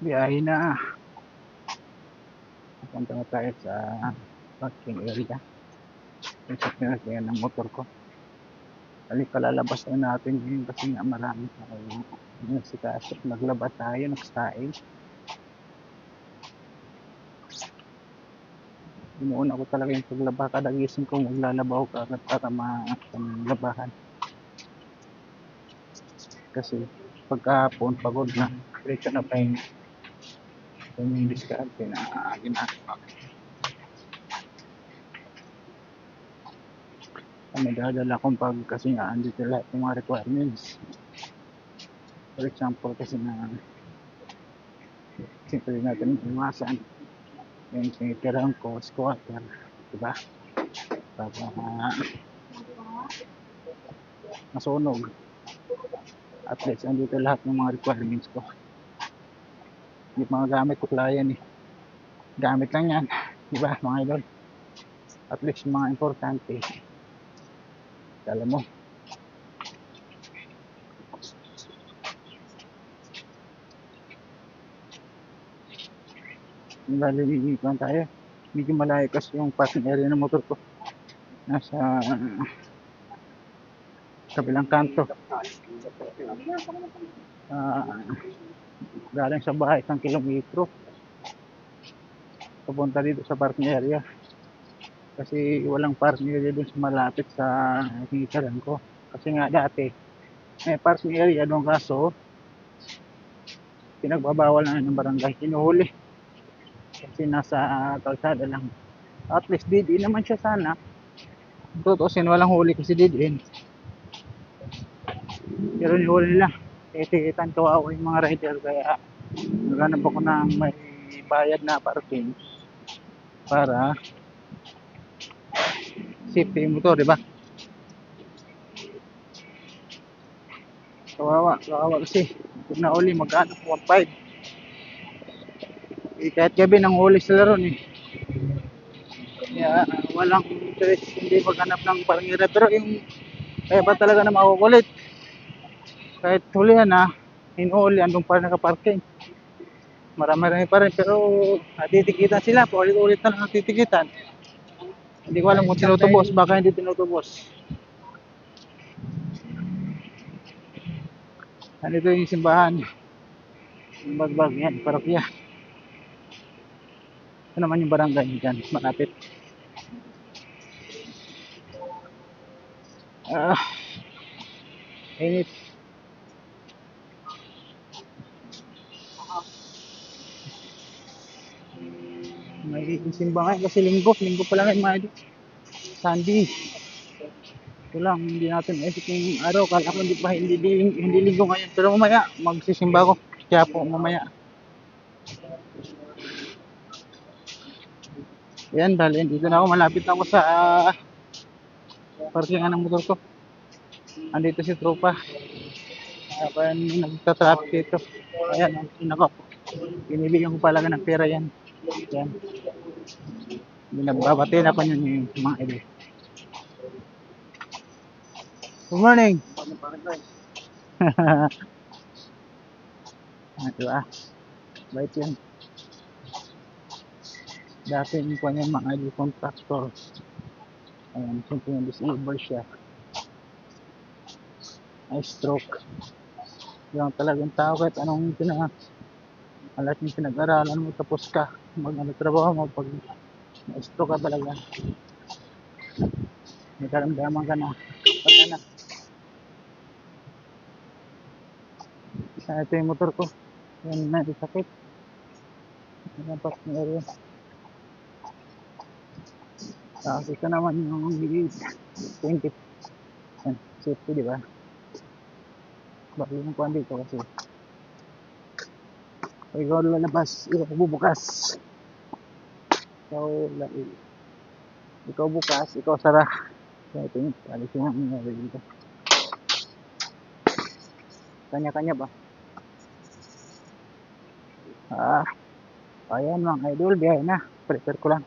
Biyahe na. Punta na tayo sa parking area. Yung sa pinagkaya ng motor ko. Halika, lalabas na natin yun kasi nga marami tayo. Yung si Kaso, naglabas tayo, nagsaing. Inuuna ko talaga yung paglaba. Kada gising ko, maglalabaw ka agad para labahan. Kasi pagkahapon, pagod na. Diretso na pahinga. Yung diskarte na ginagawa. May dadala kong pag kasi nga andito lahat ng mga requirements. For example, kasi na siyempre natin iwasan yung tinitirang ko, squatter, diba? Para masunog. At least andito lahat ng mga requirements ko. Yung mga gamit ko yan eh. Gamit lang yan, diba mga idol? At least yung mga importante. Alam mo, lalilipan tayo. Medyo malayo kasi yung parking area ng motor ko. Nasa kabilang kanto. Galing sa bahay 1 kilometro papunta dito sa parking area kasi walang parking area dun sa malapit sa tinitirahan ko kasi nga dati may parking area doon kaso pinagbabawal na ng barangay, hinuhuli kasi nasa kalsada lang. At least dead-end naman siya sana, tutusin walang huli kasi dead-end, pero nihuli nila. Titikitan kawawa yung mga rider kaya naghanap ako ng may bayad na parking para safety yung motor, diba? Kawawa kasi kung nauli magkano 1.5 eh, kahit gabi nang huli sila ron eh. Kaya walang interest hindi maghanap ng parangera, pero yung kaya ba talaga na makukulit kahit hulihan na hinuhuli andun pa nakaparking, marami pa rin pero natitikitan sila, paulit-ulit na lang natitikitan. Hindi ko alam kung tinutubos, baka hindi tinutubos. Nandito yung simbahan, yung bagbag yan, parokya. Ito naman yung barangay dyan, malapit. Init. May simbahan kasi linggo pa lang yung mga Sunday. Ito lang, hindi natin isip yung araw. Kala ko hindi linggo ngayon. Pero mamaya, magsisimba ko. Kaya po mamaya. Yan, dahil dito na ako. Malapit ako sa parkingan ng motor ko. Andito si tropa. Kaya nagtatraffic dito. Ayan, ako. Binibigyan ko pala ng pera yan. Yan. Binababatiin ako yun yung mga idol. Good morning. Diba? Bait yan. Dati yung po niya mga idol contractor. Ayan, simple yung disable siya. Ay stroke. Yung talagang tao kahit anong alat yung pinag-aralan mo tapos ka trabaho mo pag na-stroke ka talaga may karamdaman ka na pag anak. Ito yung motor ko yan na sakit yung parking area. Ito naman yung 20 yan, safety diba. Bakit yung kuhan dito kasi pag ikaw lalabas ikaw bubukas, ikaw bukas, ikaw sara. So ito yung alisin ang nangyari dito, kanya-kanya ba. Ayan mga idol, biyahe na, prepare ko lang.